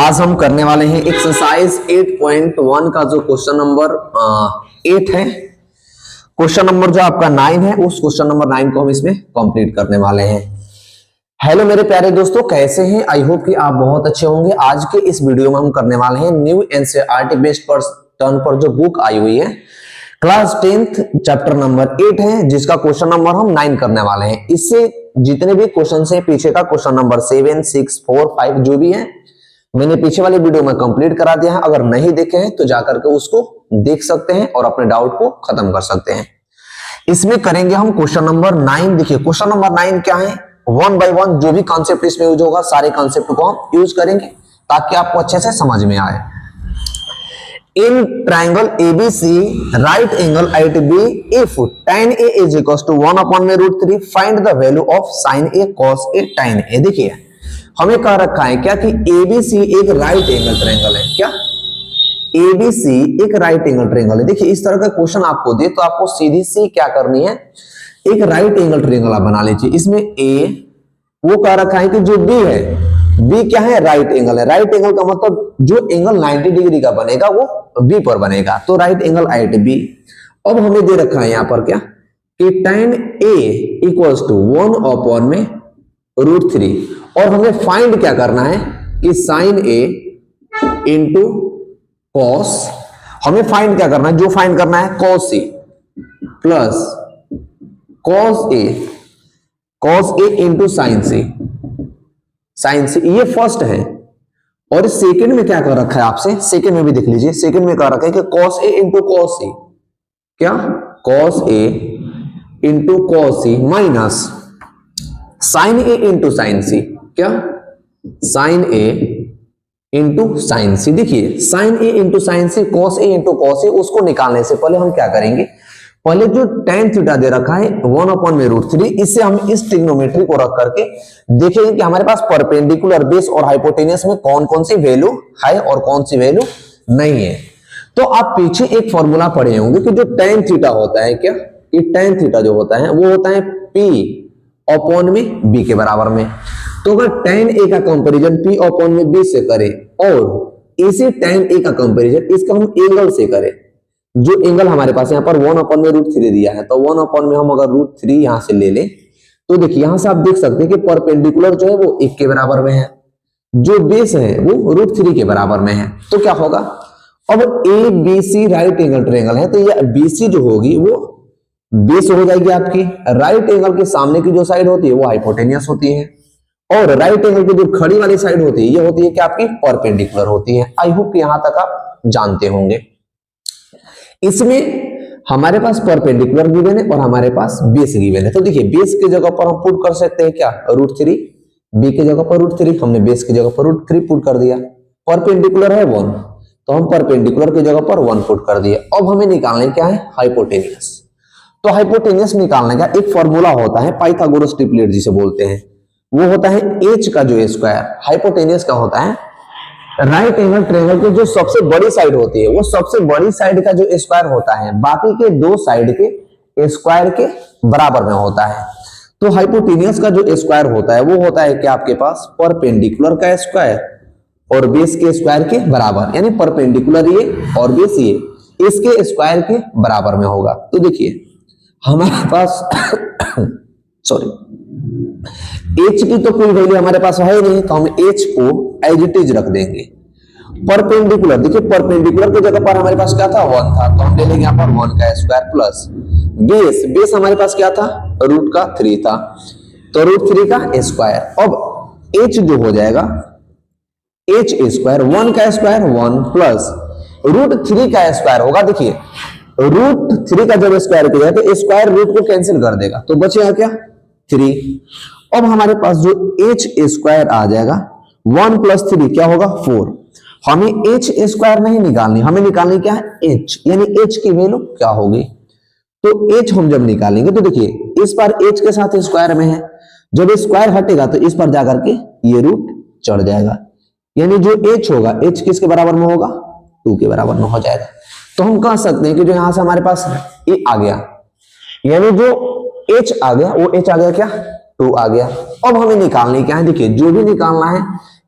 आज हम करने वाले हैं एक्सरसाइज 8.1 का जो क्वेश्चन नंबर 8 है। क्वेश्चन नंबर जो आपका 9 है, उस क्वेश्चन नंबर 9 को हम इसमें कंप्लीट करने वाले हैं। हेलो मेरे प्यारे दोस्तों, कैसे हैं? आई होप कि आप बहुत अच्छे होंगे। आज के इस वीडियो में हम करने वाले हैं न्यू एनसीईआरटी बेस्ड टर्न पर जो बुक आई हुई है, क्लास 10th चैप्टर नंबर 8 है, जिसका क्वेश्चन नंबर हम 9 करने वाले हैं। इससे जितने भी क्वेश्चन है पीछे का क्वेश्चन नंबर 7, 6, 4, 5 जो भी है मैंने पीछे वाले वीडियो में कंप्लीट करा दिया है। अगर नहीं देखे हैं तो जाकर के उसको देख सकते हैं और अपने डाउट को खत्म कर सकते हैं। इसमें करेंगे हम क्वेश्चन नंबर 9। देखिए क्वेश्चन नंबर 9 क्या है, वन बाय वन जो भी कॉन्सेप्ट इसमें यूज होगा सारे कॉन्सेप्ट को हम यूज करेंगे ताकि आपको अच्छे से समझ में आए। In triangle ABC right angle at B if tan a is equals to 1/√3 find the value of sin a cos a tan a। देखिए हमें कह रखा है क्या कि एबीसी एक राइट एंगल ट्रायंगल है। क्या एबीसी एक राइट एंगल ट्रायंगल है? देखिए इस तरह का क्वेश्चन आपको दे तो आपको सीधी सी क्या करनी है, एक राइट एंगल ट्रायंगल आप बना लीजिए। इसमें ए वो कह रखा है कि जो बी है, बी क्या है, राइट एंगल है। राइट एंगल का मतलब जो एंगल 90 डिग्री का बनेगा वो बी पर बनेगा, तो राइट एंगल एट बी। अब हमें दे रखा है यहां पर क्या कि tan a इक्वल्स टू 1/√3 और हमें फाइंड क्या करना है कि sin a इंटू cos, हमें फाइंड क्या करना है, जो फाइंड करना है cos a plus cos a into sin c, ये फर्स्ट है। और सेकंड में क्या कर रखा है आपसे, सेकंड में भी देख लीजिए, सेकंड में कह रखा है कि cos a into cos c, क्या cos a into cos c minus sin a into sin c, क्या sin a into sin c। देखिए sin a into sin c, cos a into cos c, उसको निकालने से पहले हम क्या करेंगे, पहले जो tan थीटा दे रखा है 1/√3, इससे हम इस ट्रिग्नोमेट्री को रख करके देखेंगे कि हमारे पास परपेंडिकुलर बेस और हाइपोटेनियस में कौन कौन सी वैल्यू है और कौन सी वैल्यू नहीं है। तो आप पीछे एक फॉर्मूला पढ़े होंगे कि जो tan थीटा होता है, क्या कि tan थीटा जो होता है वो होता है P अपॉन में B के बराबर में। तो अगर tan A का कंपैरिजन P अपॉन में B से करें और इसी tan A का कंपैरिजन इसका हम एंगल से करें, जो एंगल हमारे पास यहाँ पर 1/√3 दिया है, तो 1 में हम अगर √3 यहां से ले लें तो देखिए यहां से आप देख सकते हैं कि परपेंडिकुलर जो है वो 1 के बराबर में है, जो बेस है वो √3 के बराबर में है। तो क्या होगा, अब A B C right angle triangle है, तो ये बीसी जो होगी वो बेस हो जाएगी आपकी। राइट एंगल के सामने की जो साइड होती है वो हाइपोटेनियस होती है और राइट एंगल की जो खड़ी वाली साइड होती है ये होती है कि आपकी परपेंडिकुलर होती है। आई होप कि यहां तक आप जानते होंगे। इसमें हमारे पास परपेंडिकुलर गिवन है और हमारे पास बेस गिवन है। तो देखिए बेस की जगह पर हम पुट कर सकते हैं क्या, √3, बी की जगह पर √3, हमने बेस की जगह पर √3 पुट कर दिया। परपेंडिकुलर है 1, तो हम परपेंडिकुलर की जगह पर 1 पुट कर दिया। अब हमें निकालना क्या है, हाइपोटेनियस। तो हाइपोटेनियस निकालने का एक फॉर्मूला होता है, पाइथागोरस ट्रिपलेट जिसे बोलते हैं, वो होता है h का जो स्क्वायर। हाइपोटेनियस का होता है राइट एंगल ट्रायंगल की जो सबसे बड़ी साइड होती है वो सबसे बड़ी साइड का जो स्क्वायर होता है बाकी के दो साइड के स्क्वायर के बराबर में होता है। तो हाइपोटेनियस का जो स्क्वायर होता है वो होता है कि आपके पास परपेंडिकुलर का स्क्वायर और बेस के स्क्वायर के बराबर, यानी परपेंडिकुलर ये और बेस ये इसके स्क्वायर के बराबर में होगा। तो देखिए हमारे पास सॉरी h की तो कोई वैल्यू हमारे पास है नहीं, तो हम h को एज इट इज रख देंगे। परपेंडिकुलर, देखिए परपेंडिकुलर की जगह पर हमारे पास क्या था, 1 था, तो हम ले लेंगे यहाँ पर 1 का स्क्वायर प्लस बेस, बेस हमारे पास क्या था, √3 था, तो √3 का स्क्वायर। अब h जो हो जाएगा h स्क्वायर, 1 का स्क्वायर 1 प्लस √3 का स्क्वायर होगा। देखिए √3 का जब स्क्वायर किया तो स्क्वायर रूट को कैंसिल कर देगा, तो बचेगा क्या 3। अब हमारे पास जो h स्क्वायर आ जाएगा 1 प्लस 3 क्या होगा 4। हमें h स्क्वायर नहीं निकालनी, हमें निकालनी क्या है h, यानी h की वैल्यू क्या होगी। तो h हम जब निकालेंगे तो देखिए इस बार h के साथ स्क्वायर में है, जब स्क्वायर हटेगा तो इस पर जाकर के ये रूट चढ़ जाएगा, यानी जो h होगा h किसके बराबर में होगा, 2 के बराबर में हो जाएगा। तो हम कह सकते हैं कि जो यहां से हमारे पास ये आ गया, यानी जो h आ गया वो h आ गया क्या 2 आ गया। अब हमें निकालने क्या है, देखिए जो भी निकालना है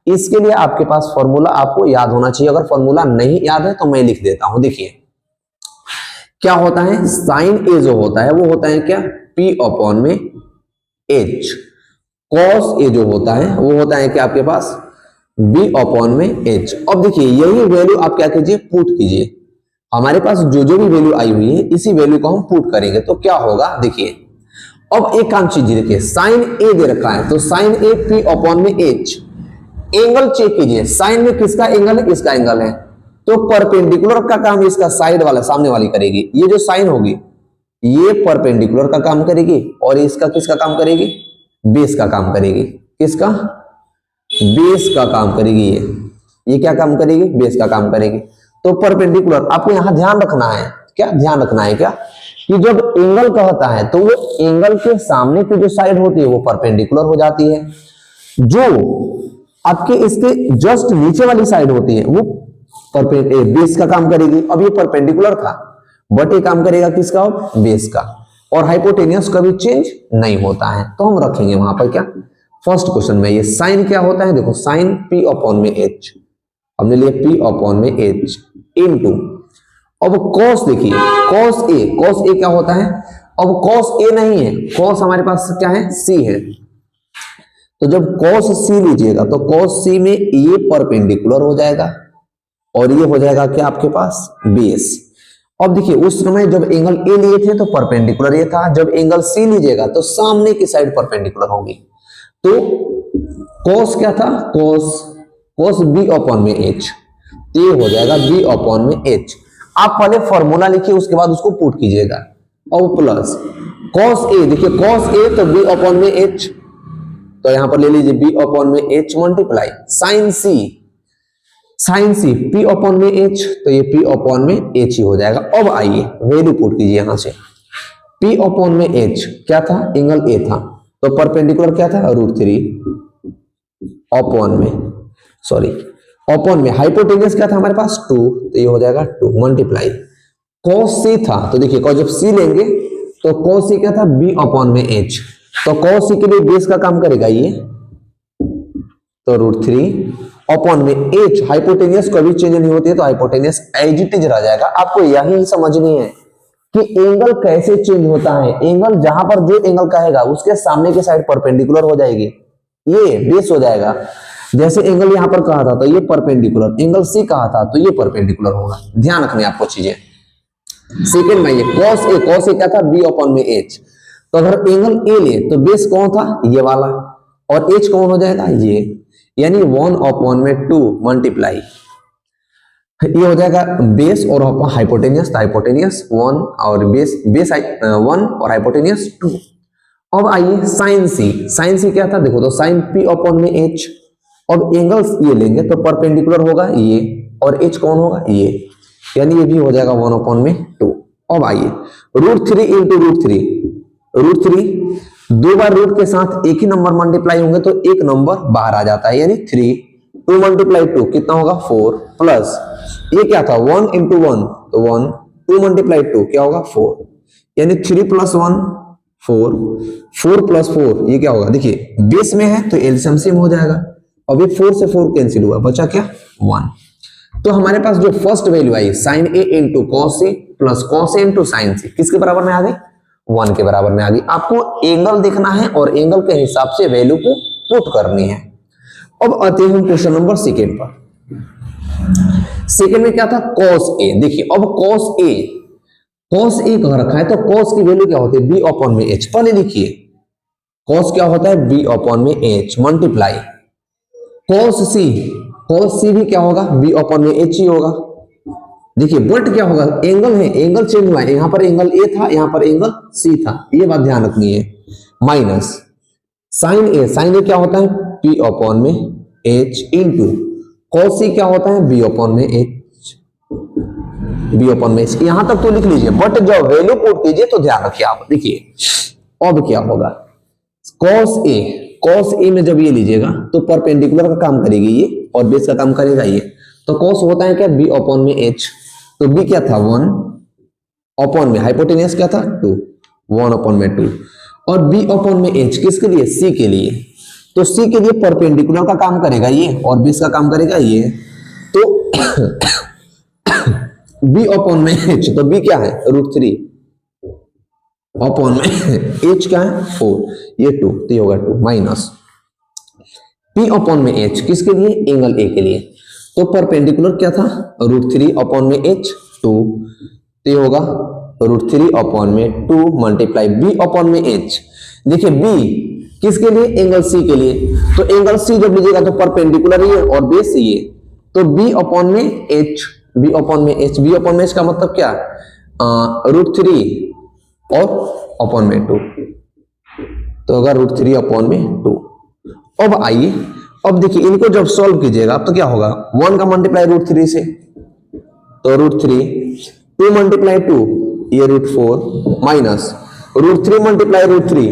इसके लिए आपके पास फॉर्मूला आपको याद होना चाहिए। अगर फॉर्मूला नहीं याद है तो मैं लिख देता हूं। देखिए क्या होता है, साइन ए जो होता है वो होता है क्या, P अपॉन में H। कॉस ए जो होता है वो होता है क्या आपके पास, B अपॉन में H। अब देखिए यही वैल्यू आप क्या कीजिए, पुट कीजिए। हमारे पास जो जो भी वैल्यू आई हुई है इसी वैल्यू को हम पुट करेंगे तो क्या होगा। देखिए अब एक काम चीज देखिए, साइन ए दे रखा है तो साइन ए P अपॉन में H। एंगल चेक कीजिए, साइन में किसका एंगल है, इसका एंगल है, तो परपेंडिकुलर का काम इसका साइड वाला सामने वाली करेगी। ये जो साइन होगी ये परपेंडिकुलर का काम करेगी और इसका किसका काम करेगी, बेस का काम करेगी। किसका, बेस का काम करेगी। ये क्या काम करेगी, बेस का काम करेगी। तो परपेंडिकुलर आपको यहां ध्यान रखना है, क्या ध्यान रखना है क्या, कि जब एंगल कहता है तो वो एंगल के सामने की जो साइड होती है वो परपेंडिकुलर हो जाती है, जो आपके इसके जस्ट नीचे वाली साइड होती है वो बेस का काम करेगी। अब ये परपेंडिकुलर था बट ये काम करेगा किसका, बेस का। और हाइपोटेनियस कभी चेंज नहीं होता है तो हम रखेंगे वहां पर क्या, फर्स्ट क्वेश्चन में ये साइन क्या होता है, देखो साइन P अपॉन में H, हमने लिया P अपॉन में H इनटू, अब कॉस देखिए कॉस ए क्या होता है, अब कॉस ए नहीं है, कॉस हमारे पास क्या है, C है। तो जब कॉस C लीजिएगा तो कॉस C में ये परपेंडिकुलर हो जाएगा और ये हो जाएगा क्या आपके पास, बेस। अब देखिए उस समय जब एंगल ए लिए थे तो परपेंडिकुलर ये था, जब एंगल सी लीजिएगा तो सामने की साइड परपेंडिकुलर होगी। तो कॉस क्या था, कॉस बी अपॉन में एच, ये हो जाएगा बी अपॉन में एच। आप पहले फॉर्मूला लिखिए उसके बाद उसको पुट कीजिएगा। और प्लस कॉस ए, देखिए कॉस ए तो बी अपॉन में एच, तो यहां पर ले लीजिए बी अपॉन में एच मल्टीप्लाई साइन सी P अपॉन में H, तो ये P अपॉन में H ही हो जाएगा। अब आइए वैल्यू पुट कीजिए यहां से, P अपॉन में H क्या था, एंगल A था तो परपेंडिकुलर क्या था, √3 अपॉन में हाइपोटेनियस क्या था हमारे पास 2, तो ये हो जाएगा 2 मल्टीप्लाई cos C था, तो देखिए जब C लेंगे तो cos C क्या था, B अपॉन में H, तो cos C के लिए बेस का काम करेगा ये, तो √3 अपॉन में H। हाइपोटेनियस कभी चेंज नहीं होती है तो हाइपोटेनियस एज इट इज रह जाएगा। आपको यही समझनी है कि एंगल कैसे चेंज होता है। एंगल जहां पर जो एंगल कहेगा उसके सामने की साइड परपेंडिकुलर हो जाएगी, ये बेस हो जाएगा। जैसे एंगल यहां पर कहा था तो ये परपेंडिकुलर, एंगल सी कहा था तो ये परपेंडिकुलर होगा। ध्यान रखनी आपको चीजें। सेकेंड में ये कॉस ए क्या था, बी अपॉन में एच, तो अगर एंगल ए ले तो बेस कौन था, ये वाला, और एच कौन हो जाएगा, ये, यानी 1 अपॉन में 2 मल्टीप्लाई, ये हो जाएगा बेस और हाइपोटेनियस, हाइपोटेनियस 1 और बेस 1 और हाइपोटेनियस 2। अब आइए साइन सी क्या था, देखो तो साइन P अपॉन में H, अब एंगल्स ये लेंगे तो परपेंडिकुलर होगा ये और H कौन होगा, ये, यानी ये भी हो जाएगा 1 अपॉन में 2। अब आइए √3 इंटू √3 दो बार रूट के साथ एक ही नंबर मल्टीप्लाई होंगे तो एक नंबर बाहर आ जाता है, यानी 3, 2 मल्टीप्लाई 2 कितना होगा 4, प्लस ये क्या था 1 इंटू 1 तो 1, 2 मल्टीप्लाई 2 क्या होगा 4, यानी 3 प्लस 1 4, 4 प्लस 4 ये क्या होगा, देखिए बेस में है तो एलसीएम सेम हो जाएगा। अब ये 4 से 4 कैंसिल हुआ, बचा क्या 1। तो हमारे पास जो first value I sine A into cos C plus cos A into sine C किसके बराबर में आ गई, 1 के बराबर में आ गई। आपको एंगल देखना है और एंगल के हिसाब से वैल्यू को पुट करनी है। अब आते हैं क्वेश्चन नंबर सेकेंड पर। सेकेंड में क्या था, cos A। देखिए अब cos A कह रखा है तो cos की वैल्यू क्या होती है, b अपॉन में h। पहले लिखिए cos क्या होता है, b अपॉन में h मल्टीप्लाई cos C भी क्या होगा, b अपॉन में h ही होगा। देखिए बट क्या होगा, एंगल है, एंगल चेंज हुआ है, यहां पर एंगल A था, यहां पर एंगल C था, ये बात ध्यान रखनी है। माइनस साइन A क्या होता है, P अपॉन में H इंटू cos C क्या होता है, B अपॉन में H। यहां तक तो लिख लीजिए, बट जब वैल्यू पुट कीजिए तो ध्यान रखिए आप। देखिए अब क्या होगा, cos A में जब ये लीजिएगा तो परपेंडिकुलर का काम करेगी ये और बेस का काम करेगा ये। तो cos होता है क्या, B अपॉन में H, तो B क्या था 1 अपॉन में हाइपोटेनियस क्या था 2, 1 अपॉन में 2, और B अपॉन में H किसके लिए, C के लिए, तो सी के लिए परपेंडिकुलर का काम करेगा ये और बेस का काम करेगा ये, तो बी अपॉन में एच, तो बी क्या है √3 अपॉन में एच क्या है 4, ये 2, तो ये होगा 2 माइनस पी अपॉन में एच किसके लिए एंगल ए के लिए, तो परपेंडिकुलर क्या था √3 अपॉन में एच 2, तो ये होगा √3 अपॉन में 2 मल्टीप्लाई बी अपॉन में एच। देखिए बी किसके लिए एंगल सी के लिए, तो एंगल सी जब लीजिएगा तो परपेंडिकुलर ये और बेस ये, तो बी अपॉन में एच, बी अपॉन में एच, बी अपॉन में एच का मतलब क्या √3 और अपॉन में 2, तो अगर √3 अपॉन में 2। अब आइए अब देखिए इनको जब सॉल्व कीजिएगा तो क्या होगा 1 का मल्टीप्लाई √3 से, तो √3 2 मल्टीप्लाई 2 ये √4 माइनस √3 मल्टीप्लाई √3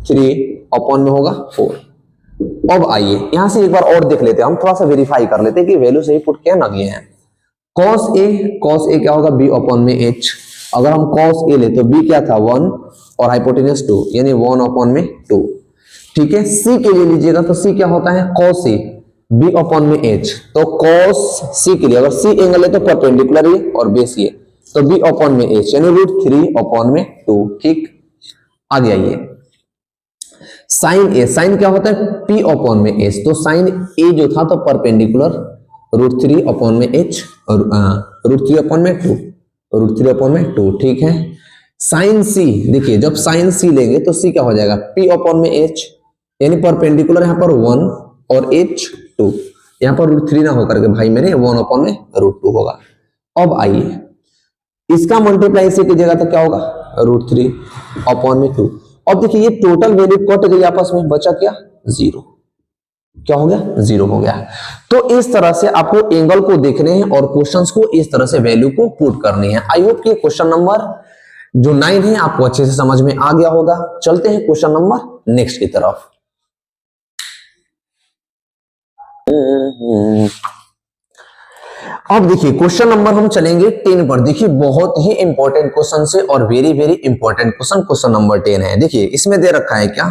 3 अपॉन में होगा 4। अब आइए यहां से एक बार और देख लेते हैं, हम थोड़ा सा वेरीफाई कर लेते हैं कि वैल्यू सही पुट किया ना किए हैं। cos a क्या होगा b अपॉन में h, अगर हम cos a ले तो b क्या था 1 और हाइपोटेन्यूज 2 यानी 1 अपॉन में 2। ठीक है, c के लिए लीजिएगा तो c क्या होता है cos a b अपॉन में h, तो cos c के लिए अगर c एंगल है तो परपेंडिकुलर ये और बेस ये, तो b अपॉन में h यानी √3 अपॉन में 2। ठीक, आगे आइए साइन ए, साइन क्या होता है p अपॉन में h, तो साइन a जो था तो परपेंडिकुलर √3 अपॉन में h और √3 अपॉन में 2, √3 अपॉन में 2। ठीक है, साइन c देखिए जब साइन c लेंगे तो c क्या हो जाएगा p अपॉन में h यानी परपेंडिकुलर यहाँ पर 1 और h 2, यहाँ पर √3 ना होकर के भाई मेरे 1 अपॉन में √2 होगा। अब आइए इसका मल्टीप्लाई से कीजिएगा तो क्या होगा √3 अपॉन में 2। अब देखिए ये टोटल वैल्यू कट गई आपस में, बचा क्या 0, क्या हो गया 0 हो गया। तो इस तरह से आपको एंगल को देखने हैं और क्वेश्चंस को इस तरह से वैल्यू को पुट करनी है। आई होप कि क्वेश्चन नंबर जो 9 है आपको अच्छे से समझ में आ गया होगा। चलते हैं क्वेश्चन नंबर नेक्स्ट की तरफ। अब देखिए क्वेश्चन नंबर हम चलेंगे 10 पर। देखिए बहुत ही इंपॉर्टेंट क्वेश्चन से और very very important question, question number 10 है। देखिए इसमें दे रखा है क्या,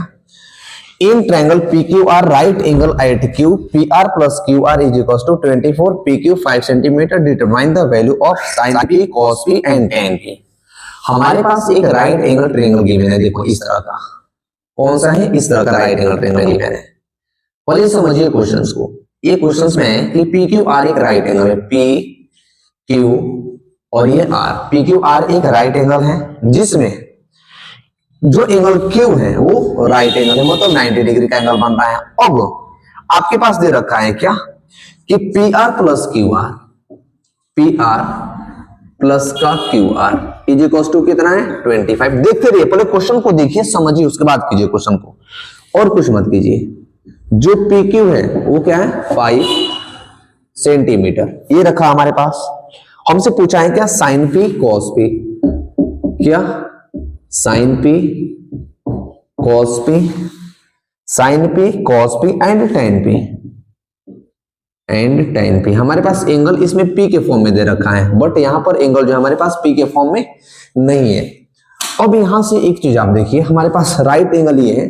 in triangle PQR right angle at Q PR plus QR is equal to 24 PQ 5 centimetre, determine the value of sin P cos P and tan P। हमारे पास एक right angle triangle given है, देखो इस तरह का, कौन सा है इस तरह का राइट एंगल ट्रायंगल गिवन है। पहले समझिए क्वेश्चंस को, ये क्वेश्चंस में है कि PQR एक राइट एंगल है, PQ और ये R, PQR एक राइट एंगल है जिसमें जो एंगल Q है वो राइट एंगल है, मतलब 90 डिग्री का एंगल बन रहा है। अब आपके पास दे रखा है क्या कि PR plus QR, PR plus का QR इज इक्वल टू कितना है 25। देखते रहिए, पहले क्वेश्चन को देखिए समझिए उसके बाद कीजिए क्वेश्चन को, और कुछ मत कीजिए। जो PQ है वो क्या है 5 सेंटीमीटर, ये रखा हमारे पास। हमसे पूछा है क्या sin P cos P, क्या sin P cos P, sin P cos P and tan P and tan P। हमारे पास एंगल इसमें P के फॉर्म में दे रखा है, बट यहां पर एंगल जो हमारे पास P के फॉर्म में नहीं है। अब यहां से एक चीज आप देखिए, हमारे पास राइट एंगल ये है,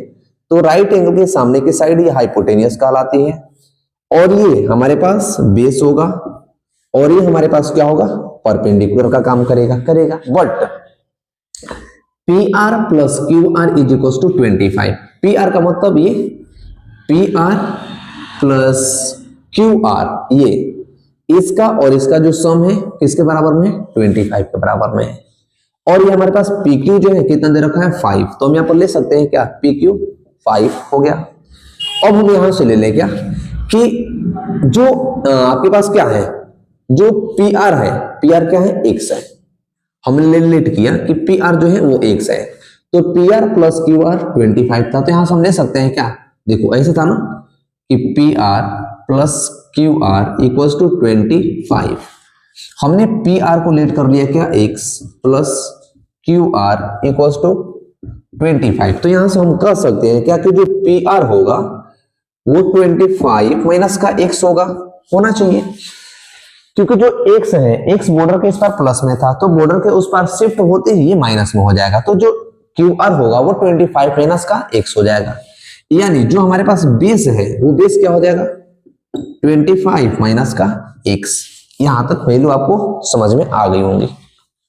तो राइट एंगल के सामने की साइड ये हाइपोटेनियस कहलाती है, और ये हमारे पास बेस होगा, और ये हमारे पास क्या होगा परपेंडिकुलर का काम करेगा। But PR plus QR is equal to 25। PR का मतलब ये PR प्लस QR, ये इसका और इसका जो सम है किसके बराबर में 25 के बराबर में है। और ये हमारे पास PQ जो है कितना दे रखा है 5, तो हम यहाँ पर ले सकते हैं क्या PQ 5 हो गया। अब हम यहां से ले लें क्या कि जो आपके पास क्या है, जो PR है, PR क्या है x है, हमने लेट किया कि PR जो है वो x है, तो PR प्लस QR 25 था, तो यहां से हम ले सकते हैं क्या, देखो ऐसे था ना कि PR plus QR equals to 25। हमने PR को लेट कर लिया क्या x plus QR equals to 25, तो यहां से हम कह सकते हैं क्या कि जो PR होगा वो 25 माइनस का x होना चाहिए, क्योंकि जो x है x बॉर्डर के इस पार प्लस में था, तो बॉर्डर के उस पार शिफ्ट होते ही ये माइनस में हो जाएगा, तो जो QR होगा वो 25 माइनस का x हो जाएगा। यानी जो हमारे पास बेस है वो बेस क्या हो जाएगा 25 माइनस का x। यहां तक वैल्यू आपको समझ में आ गई होंगी,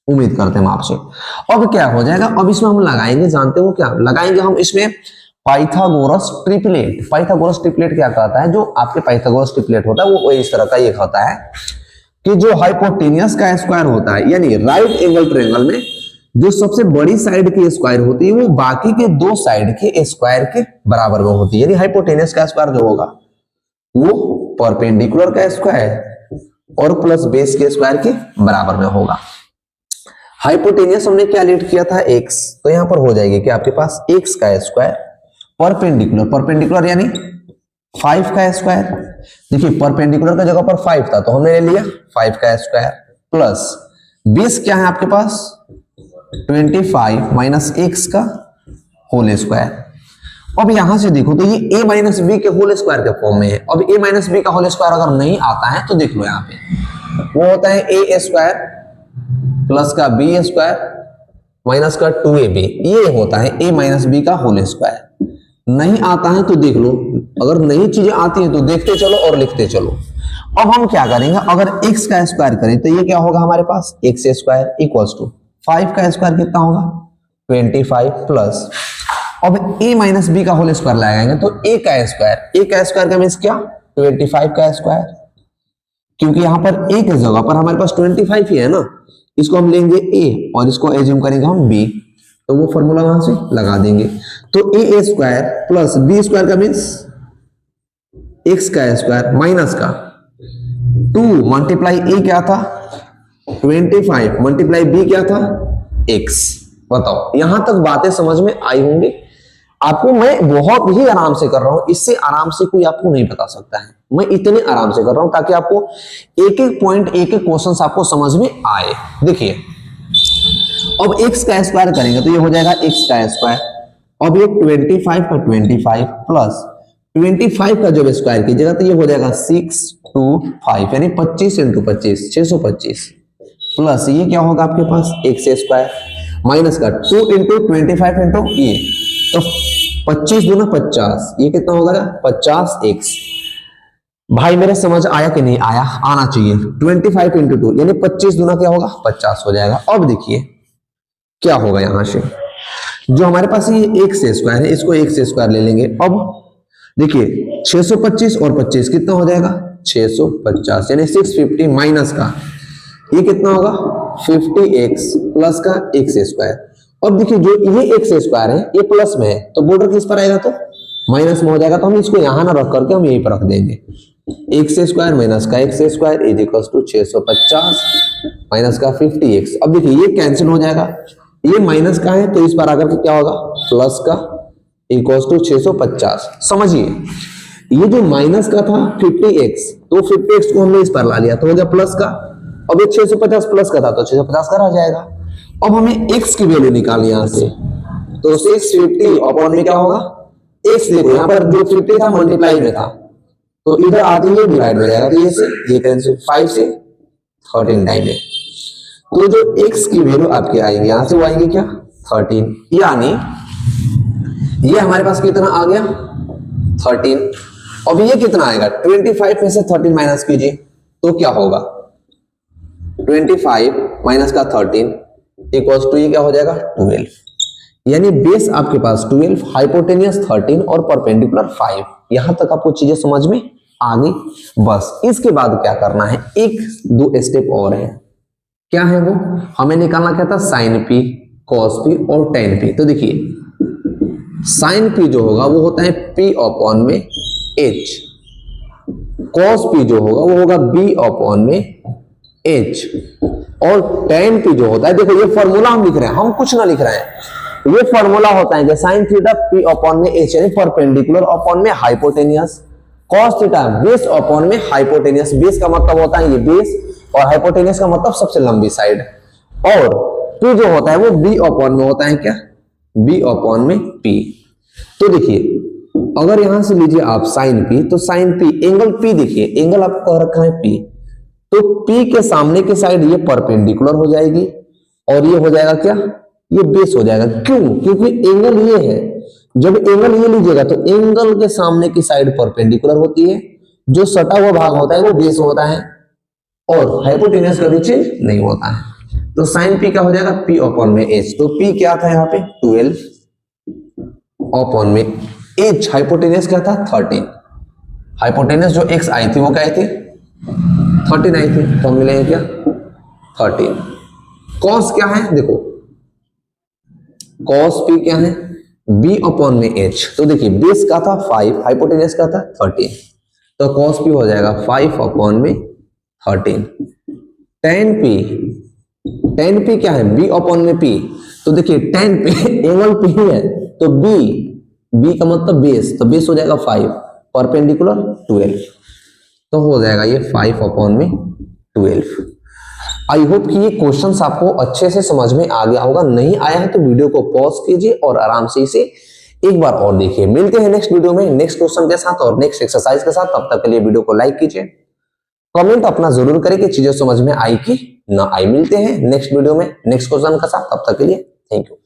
उम्मीद करते हैं आपसे। अब क्या हो जाएगा, अब इसमें हम लगाएंगे, जानते हो क्या लगाएंगे हम इसमें, पाइथागोरस ट्रिपलेट। पाइथागोरस ट्रिपलेट क्या कहता है, जो आपके पाइथागोरस ट्रिपलेट होता है वो इस तरह का ये कहता है कि जो हाइपोटेनियस का स्क्वायर होता है, यानी राइट एंगल ट्रायंगल में जो सबसे बड़ी साइड की स्क्वायर होती है वो बाकी के दो साइड के स्क्वायर के बराबर में होती है। यानी हाइपोटेनियस का स्क्वायर जो होगा वो परपेंडिकुलर का स्क्वायर और प्लस बेस के स्क्वायर के बराबर में होगा। हाइपोटेनियस हमने क्या लेट किया था x, तो यहां पर हो जाएगी कि आपके पास x का स्क्वायर परपेंडिकुलर, परपेंडिकुलर यानी 5 का स्क्वायर। देखिए परपेंडिकुलर का जगह पर 5 था तो हमने ले लिया 5 का स्क्वायर प्लस बेस क्या है आपके पास 25 माइनस x का होल स्क्वायर। अब यहां से देखो तो ये a माइनस बी के होल स्क्वायर के फॉर्म में है। अब a माइनस बी का होल स्क्वायर अगर नहीं आता है तो देख लो यहाँ पे वो होता है a स्क्वायर प्लस का बी स्क्वायर माइनस का 2ab, ये होता है a माइनस बी का होल स्क्वायर। नहीं आता है तो देख लो, अगर नई चीजें आती हैं तो देखते चलो और लिखते चलो। अब हम क्या करेंगे, अगर x का स्क्वायर करें तो ये क्या होगा हमारे पास x स्क्वायर इक्वल्स टू 5 का स्क्वायर कितना होगा 25 प्लस अब a माइनस बी का होल स्क्वायर लगाएंगे तो a का स्क्वायर का मीन्स क्या 25 का स्क्वायर, क्योंकि यहां पर a की जगह पर हमारे पास 25 ही है ना, इसको हम लेंगे a और इसको एज्यूम करेंगे हम b, तो वो फॉर्मूला वहां से लगा देंगे। तो a square plus b square का मीन्स x का स्क्वायर माइनस का 2 मल्टीप्लाई a क्या था 25 मल्टीप्लाई b क्या था x। बताओ यहां तक बातें समझ में आई होंगी आपको। मैं बहुत ही आराम से कर रहा हूं, इससे आराम से कोई आपको नहीं बता सकता है। मैं इतने आराम से कर रहा हूं ताकि आपको एक एक पॉइंट एक एक क्वेश्चन आपको समझ में आए। देखिए अब x का स्क्वायर करेंगे तो ये हो जाएगा x का स्क्वायर, अब ये 25 का 25 प्लस 25 का जब स्क्वायर कीजिएगा तो ये हो जाएगा 625 यानी 25 इंटू 25 625 प्लस ये क्या होगा आपके पास x स्क्वायर माइनस का 2 इंटू 25 इंटू ये, तो 25 दूना 50, ये कितना होगा 50x। भाई मेरे समझ आया कि नहीं आया, आना चाहिए। 25 इंटू 2 यानी 25 दूना क्या होगा 50 हो जाएगा। अब देखिए क्या होगा यहां से, जो हमारे पास ये x स्क्वायर है इसको x स्क्वायर ले लेंगे। अब देखिए 625 और 25 कितना हो जाएगा 650 यानी 650 माइनस का ये कितना होगा 50x प्लस का x स्क्वायर। अब देखिए जो ये x स्क्वायर है ये प्लस में है तो बॉर्डर किस पर आएगा तो माइनस में हो जाएगा, तो हम इसको यहां ना रख करके हम यहीं पर रख देंगे x स्क्वायर माइनस का x square is equal to 650 minus का 50x। अब देखिए ये कैंसिल हो जाएगा, ये माइनस का है तो इस पर आकर के क्या होगा प्लस का इक्वल टू 650। समझिए ये जो माइनस का था 50x तो 50x को हमने इस पर ला लिया तो हो गया प्लस का। अब ये 650 प्लस का था तो 650 का रह जाएगा। अब हमें x की वैल्यू निकालनी है यहां से, तो 650 अपॉन में क्या होगा x, देखो यहां पर जो 50 था मल्टीप्लाई में था तो इधर आते ही डिवाइड हो जाएगा, तो ये से ये कैंसिल 5 से 13 टाइम है, तो जो x की वैल्यू आपके आएंगे यहां से वो आएंगे क्या 13, यानी ये हमारे पास कितना आ गया 13। अब ये कितना आएगा 25 में से 13 माइनस कीजिए तो क्या होगा 25 माइनस का 13 इक्वल्स टू ये क्या हो जाएगा 12, यानी बेस आपके पास 12 हाइपोटेनियस 13 और परपेंडिकुलर 5। यहां तक आपको चीजें समझ में आ गई। बस इसके बाद क्या करना है, एक दो स्टेप और है। क्या है वो, हमें निकालना क्या था साइन पी कॉस पी और टेन पी। तो देखिए साइन पी जो होगा वो होता है पी अपॉन में एच, कॉस पी जो होगा वो होगा बी अपॉन में एच, और टेन पी जो होता है, देखो ये फॉर्मूला हम लिख रहे हैं, हम कुछ ना लिख रहे हैं, ये फॉर्मूला होता है कि साइन थीटा पी अपॉन में एच यानी परपेंडिकुलर अपॉन में hypotenuse, cos theta base upon में हाइपोटेनियस। बेस का मतलब होता है ये बेस और हाइपोटेनियस का मतलब सबसे लंबी साइड, और पी जो होता है वो बी अपॉन में होता है क्या बी अपॉन में पी। तो देखिए अगर यहां से लीजिए आप साइन पी, तो साइन पी एंगल पी, देखिए एंगल आपको कह रखा है पी, तो P के सामने की साइड ये परपेंडिकुलर हो जाएगी और ये हो जाएगा क्या ये बेस हो जाएगा। क्यों, क्योंकि एंगल ये है जब एंगल ये लीजिएगा तो एंगल के सामने की साइड परपेंडिकुलर होती है, जो सटा हुआ भाग होता है वो बेस होता है, और हाइपोटेन्यूस कभी चेंज नहीं होता है। तो साइन पी क्या हो जाएगा, पी अपॉन में एच। तो पी क्या था यहाँ पे 12 अपॉन में एच, हाइपोटेन्यूस क्या था 13। हाइपोटेन्यूस जो एक्स आई थी वो क्या आई थी 13 आई थी, तो मिलेंगे क्या 13। कॉस क्या है देखो, कॉस पी क्या है बी अपॉन में एच। तो देखिए बेस का था 5, हाइपोटेन्यूस का था 13, तो कॉस पी हो जाएगा 5 अपॉन में 13। टेन पी क्या है बी अपॉन में पी। तो देखिए टेन पी एंगल पी है, तो बी का मतलब बेस, तो बेस हो जाएगा 5, परपेंडिकुलर 12, तो हो जाएगा ये 5 अपॉन में 12। आई होप कि ये क्वेश्चंस आपको अच्छे से समझ में आ गया होगा। नहीं आया है तो वीडियो को पॉज कीजिए और आराम से इसे एक बार और देखिए। मिलते हैं नेक्स्ट वीडियो में नेक्स्ट क्वेश्चन के साथ और नेक्स्ट एक्सरसाइज के साथ। तब तक के लिए वीडियो को लाइक कीजिए, कमेंट अपना जरूर करें कि चीजें समझ में आई कि ना आई। मिलते हैं नेक्स्ट वीडियो में नेक्स्ट क्वेश्चन के साथ, तब तक के लिए थैंक यू।